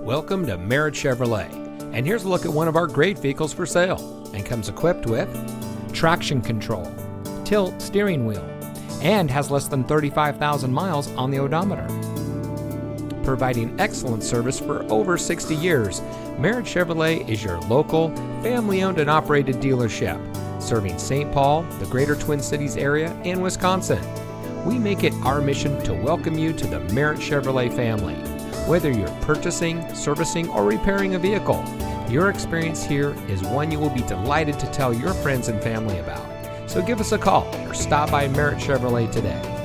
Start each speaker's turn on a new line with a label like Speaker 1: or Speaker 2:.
Speaker 1: Welcome to Merritt Chevrolet, and here's a look at one of our great vehicles for sale, and comes equipped with traction control, tilt steering wheel, and has less than 35,000 miles on the odometer. Providing excellent service for over 60 years, Merritt Chevrolet is your local, family-owned and operated dealership, serving St. Paul, the greater Twin Cities area, and Wisconsin. We make it our mission to welcome you to the Merritt Chevrolet family. Whether you're purchasing, servicing, or repairing a vehicle, your experience here is one you will be delighted to tell your friends and family about. So give us a call or stop by Merritt Chevrolet today.